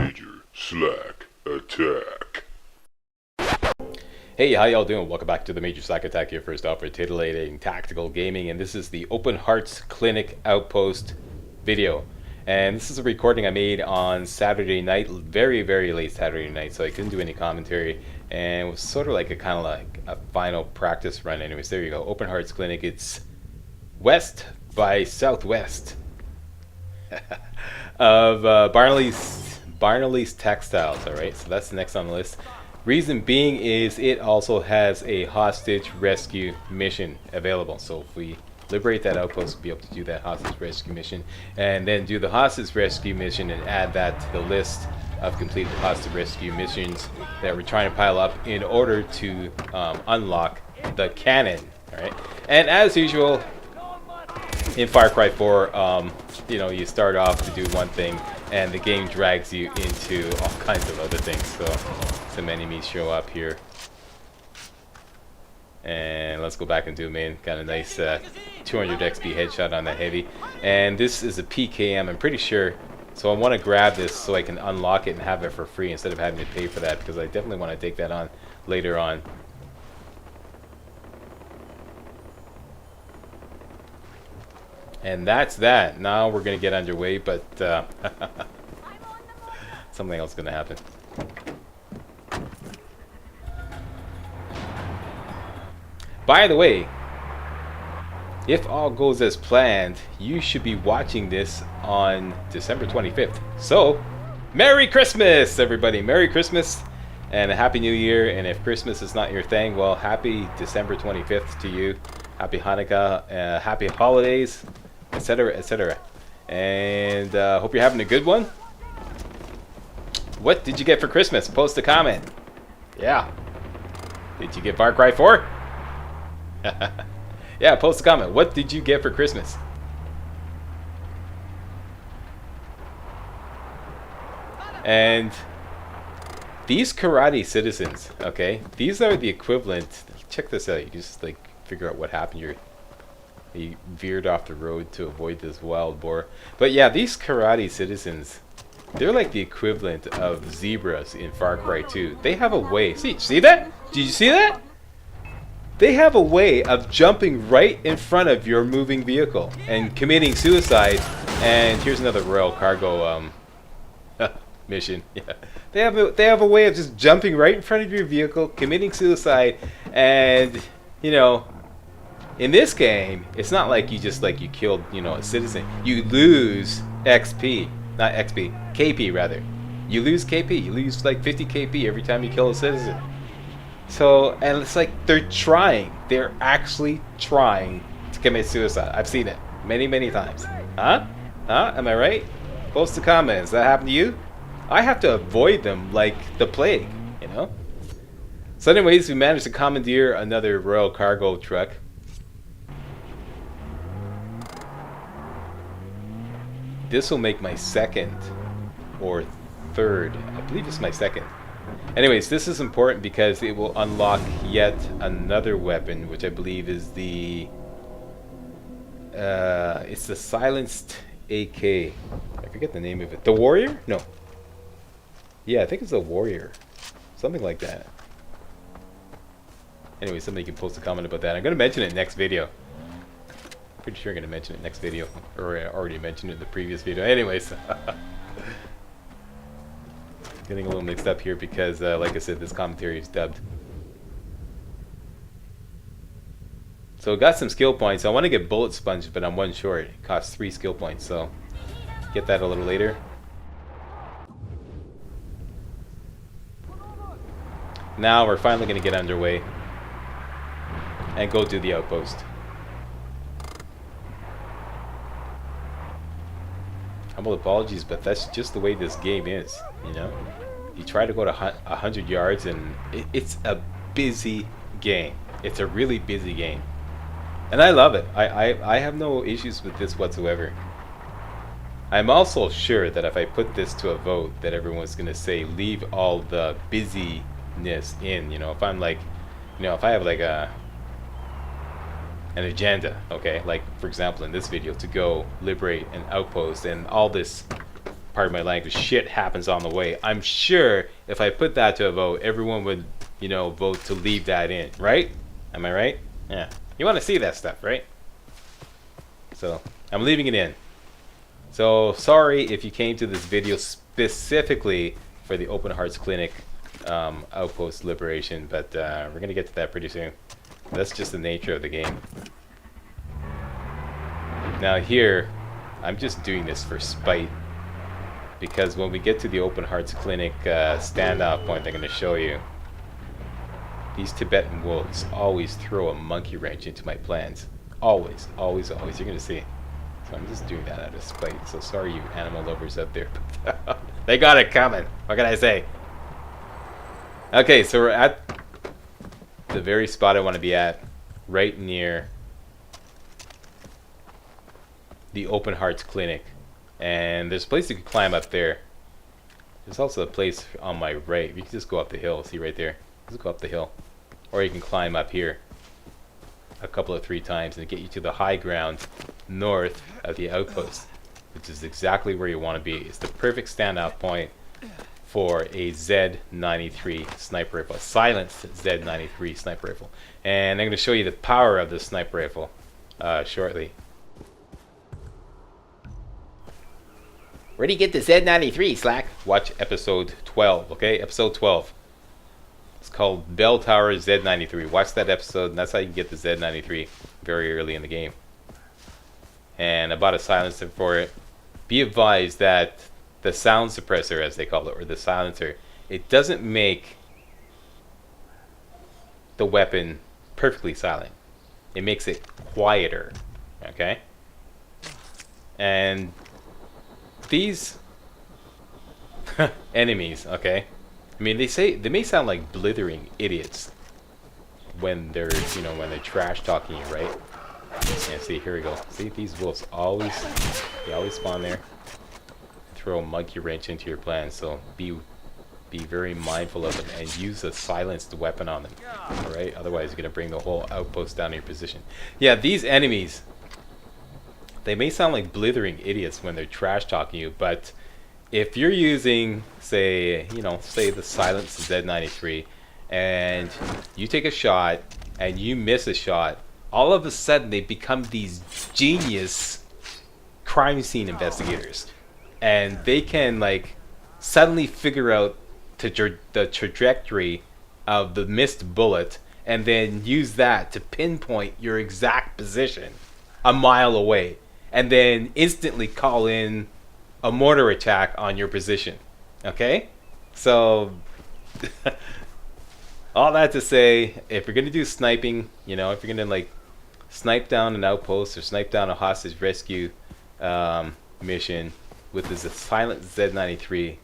Major Slack Attack. Hey, how y'all doing? Welcome back to the Major Slack Attack, here first off for titillating tactical gaming, and this is the Open Hearts Clinic Outpost video. And this is a recording I made on Saturday night, very late Saturday night, so I couldn't do any commentary, and it was sort of like a kind of like a final practice run. Anyways, there you go, Open Hearts Clinic. It's west by southwest of Barnley's Textiles. All right, so that's the next on the list. Reason being is it also has a hostage rescue mission available. So if we liberate that outpost, we'll be able to do that hostage rescue mission, and then do the hostage rescue mission and add that to the list of completed hostage rescue missions that we're trying to pile up in order to unlock the cannon. All right, and as usual in Far Cry 4, you know, you start off to do one thing and the game drags you into all kinds of other things. So some enemies show up here, and let's go back and do main. Got a nice 200 XP headshot on the heavy, and this is a PKM, I'm pretty sure. So I want to grab this so I can unlock it and have it for free instead of having to pay for that, because I definitely want to take that on later on. And that's that. Now we're going to get underway, but something else is going to happen. By the way, if all goes as planned, you should be watching this on December 25th. So, Merry Christmas, everybody. Merry Christmas and a Happy New Year. And if Christmas is not your thing, well, happy December 25th to you. Happy Hanukkah, happy holidays, etc., etc. And hope you're having a good one. What did you get for Christmas? Post a comment. Yeah. Did you get Far Cry 4? Yeah, post a comment. What did you get for Christmas? And these karate citizens, okay, these are the equivalent. Check this out. You just like figure out what happened. You veered off the road to avoid this wild boar. But yeah, these karate citizens, they're like the equivalent of zebras in Far Cry 2. They have a way. See that? Did you see that? They have a way of jumping right in front of your moving vehicle and committing suicide. And here's another Royal Cargo mission. Yeah, they have a way of just jumping right in front of your vehicle, committing suicide, and you know, in this game, it's not like you just you killed, you know, a citizen. You lose XP, not XP, KP rather. You lose KP. You lose like 50 KP every time you kill a citizen. So, and it's like they're actually trying to commit suicide. I've seen it many times. Huh? Am I right? Post a comment. Does that happen to you? I have to avoid them like the plague, you know? So anyways, we managed to commandeer another Royal Cargo truck. This will make my second or third. I believe it's my second. Anyways, this is important because it will unlock yet another weapon, which I believe is the it's the silenced AK. I forget the name of it. The Warrior? No. Yeah, I think it's the Warrior. Something like that. Anyway, somebody can post a comment about that. I'm going to mention it next video. Pretty sure I'm going to mention it next video. Or I already mentioned it in the previous video. Anyways. Getting a little mixed up here because, like I said, this commentary is dubbed. So got some skill points. I want to get Bullet Sponge, but I'm one short. It costs 3 skill points, so get that a little later. Now we're finally going to get underway and go do the outpost. Humble apologies, but that's just the way this game is, you know? You try to go to 100 yards and it's a busy game. It's a really busy game. And I love it. I have no issues with this whatsoever. I'm also sure that if I put this to a vote that everyone's going to say leave all the busyness in, you know? If I'm like, you know, if I have like an agenda, okay, like for example in this video, to go liberate an outpost and all this pardon my language, shit happens on the way. I'm sure if I put that to a vote, everyone would, you know, vote to leave that in, right? Am I right? Yeah. You want to see that stuff, right? So, I'm leaving it in. So, sorry if you came to this video specifically for the Open Hearts Clinic Outpost Liberation, but we're going to get to that pretty soon. That's just the nature of the game. Now here, I'm just doing this for spite, because when we get to the Open Hearts Clinic standoff point I'm going to show you, these Tibetan wolves always throw a monkey wrench into my plans. Always, always, always. You're going to see. So I'm just doing that out of spite. So sorry, you animal lovers out there. They got it coming. What can I say? Okay, so we're at the very spot I want to be at, right near the Open Hearts Clinic. And there's a place you can climb up there. There's also a place on my right. You can just go up the hill. See right there? Just go up the hill. Or you can climb up here a couple of 3 times and get you to the high ground north of the outpost, which is exactly where you want to be. It's the perfect standout point for a Z93 sniper rifle, a silenced Z93 sniper rifle. And I'm going to show you the power of this sniper rifle shortly. Where do you get the Z93, Slack? Watch episode 12, okay? Episode 12. It's called Bell Tower Z93. Watch that episode, and that's how you can get the Z93 very early in the game. And I bought a silencer for it. Be advised that the sound suppressor, as they call it, or the silencer, it doesn't make the weapon perfectly silent. It makes it quieter, okay? And these enemies, okay? I mean, they may sound like blithering idiots when they're, you know, when they're trash talking you, right? Yeah, see, here we go. See, these wolves they always spawn there. Throw a monkey wrench into your plans, so be very mindful of them and use a silenced weapon on them. Alright? Otherwise you're gonna bring the whole outpost down to your position. Yeah, these enemies, they may sound like blithering idiots when they're trash talking you, but if you're using, say, you know, say the silenced Z93 and you take a shot and you miss a shot, all of a sudden they become these genius crime scene investigators. And they can, like, suddenly figure out the trajectory of the missed bullet and then use that to pinpoint your exact position a mile away. And then instantly call in a mortar attack on your position. Okay? So, all that to say, if you're going to do sniping, you know, if you're going to, like, snipe down an outpost or snipe down a hostage rescue mission with this silent Z93,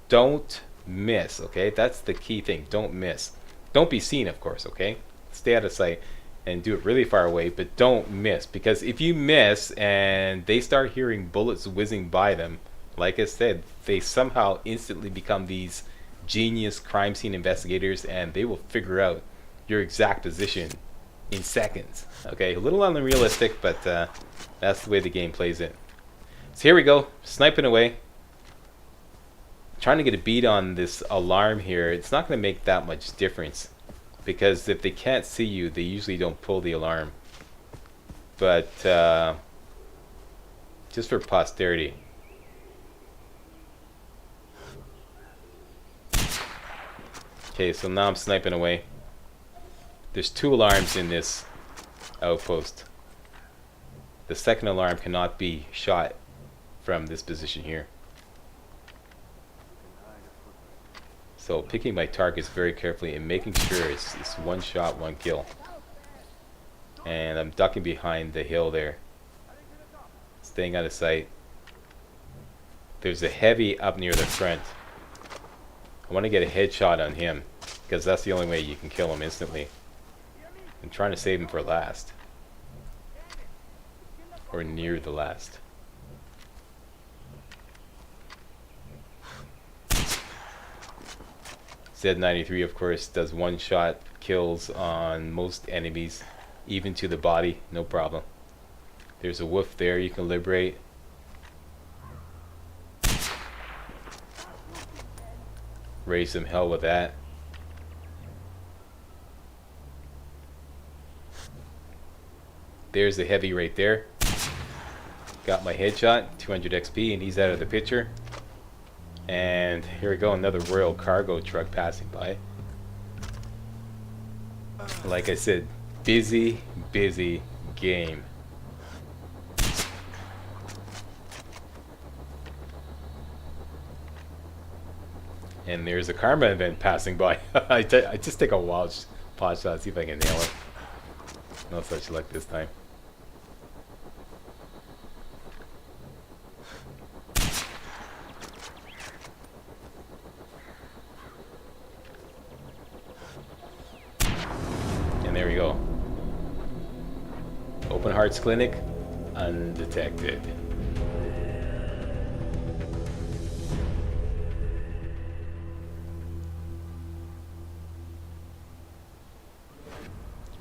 don't miss, okay? That's the key thing. Don't miss. Don't be seen, of course, okay? Stay out of sight and do it really far away, but don't miss, because if you miss and they start hearing bullets whizzing by them, like I said, they somehow instantly become these genius crime scene investigators, and they will figure out your exact position in seconds. Okay, a little unrealistic, but that's the way the game plays it. So here we go, sniping away. Trying to get a beat on this alarm here. It's not going to make that much difference, because if they can't see you, they usually don't pull the alarm. But just for posterity. Okay, so now I'm sniping away. There's 2 alarms in this outpost. The second alarm cannot be shot from this position here. So picking my targets very carefully and making sure it's one shot, one kill. And I'm ducking behind the hill there, staying out of sight. There's a heavy up near the front. I want to get a headshot on him, because that's the only way you can kill him instantly. I'm trying to save him for last, or near the last. Z93, of course, does one-shot kills on most enemies, even to the body, no problem. There's a wolf there you can liberate. Raise some hell with that. There's the heavy right there. Got my headshot, 200 XP, and he's out of the picture. And here we go, another Royal Cargo truck passing by. Like I said, busy game. And there's a karma event passing by. I just take a wild pot shot, see if I can nail it. No such luck this time. And there we go. Open Hearts Clinic, undetected.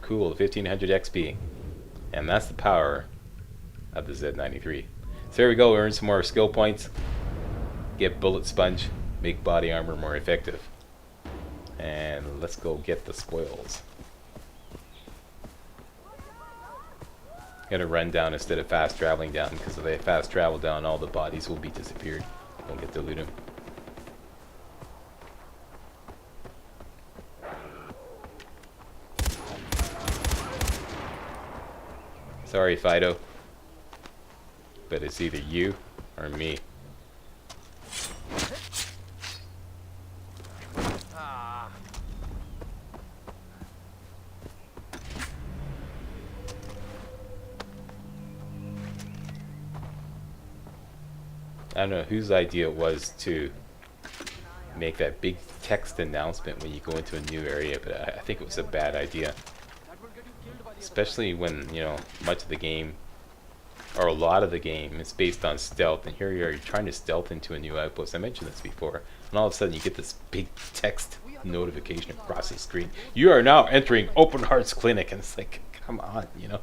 Cool, 1500 XP. And that's the power of the Z93. So there we go, earn some more skill points. Get Bullet Sponge, make body armor more effective. And let's go get the spoils. Gonna run down instead of fast traveling down, because if I fast travel down, all the bodies will be disappeared. Won't get to loot them. Sorry, Fido, but it's either you or me. I don't know whose idea it was to make that big text announcement when you go into a new area, but I think it was a bad idea. Especially when, you know, much of the game, or a lot of the game, is based on stealth, and here you are, you're trying to stealth into a new outpost. I mentioned this before, and all of a sudden you get this big text notification across the screen. You are now entering Open Hearts Clinic, and it's like, come on, you know?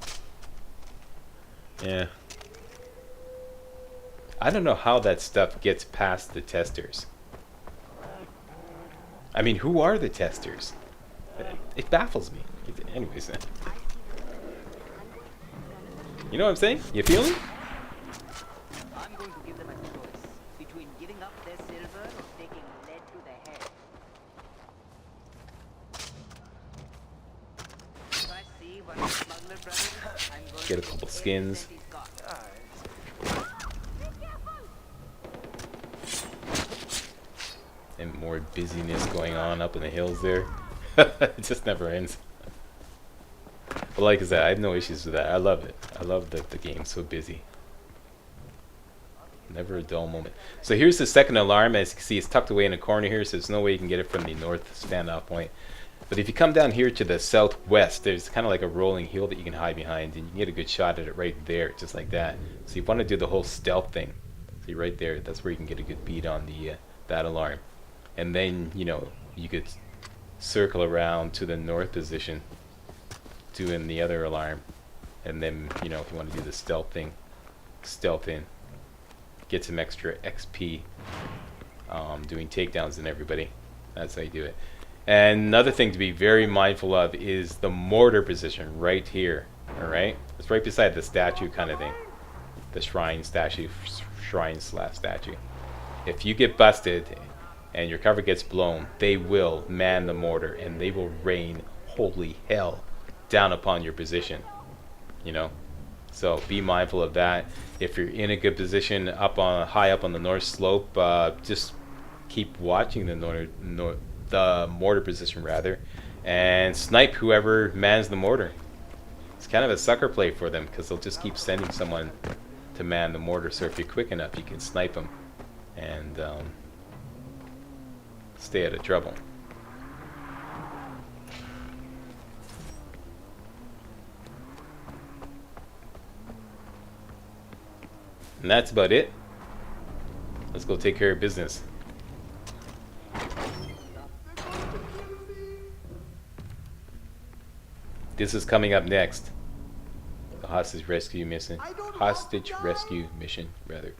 Yeah. I don't know how that stuff gets past the testers. I mean, who are the testers? It baffles me. Anyways, you know what I'm saying? You feel me? I'm going to give them a choice between giving up their silver or taking lead to the head. If I see one of the smuggler brothers, I'm going Get a to couple take skins. everything he's got. And more busyness going on up in the hills there. It just never ends. But like I said, I have no issues with that. I love it. I love that the game's so busy. Never a dull moment. So here's the second alarm. As you can see, it's tucked away in a corner here, so there's no way you can get it from the north standoff point. But if you come down here to the southwest, there's kind of like a rolling hill that you can hide behind, and you can get a good shot at it right there, just like that. So you want to do the whole stealth thing. See right there, that's where you can get a good beat on the that alarm. And then, you know, you could circle around to the north position, doing the other alarm, and then, you know, if you want to do the stealth thing, stealth in, get some extra XP, doing takedowns and everybody. That's how you do it. And another thing to be very mindful of is the mortar position right here. All right, it's right beside the statue kind of thing, the shrine statue, statue. If you get busted and your cover gets blown, they will man the mortar and they will rain holy hell down upon your position, you know. So be mindful of that. If you're in a good position up on high up on the north slope, just keep watching the mortar position rather, and snipe whoever mans the mortar. It's kind of a sucker play for them because they'll just keep sending someone to man the mortar. So if you're quick enough, you can snipe them and stay out of trouble. And that's about it. Let's go take care of business. This is coming up next. The hostage rescue mission. Hostage rescue mission, rather.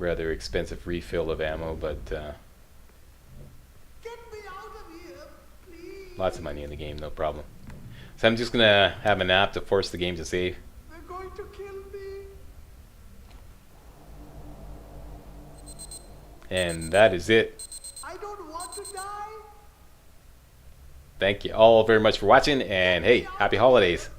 rather expensive refill of ammo, but Get me out of here, please. lots of money in the game, no problem. So I'm just gonna have a nap to force the game to save. They're going to kill me. And that is it. I don't want to die. Thank you all very much for watching, and hey, happy holidays.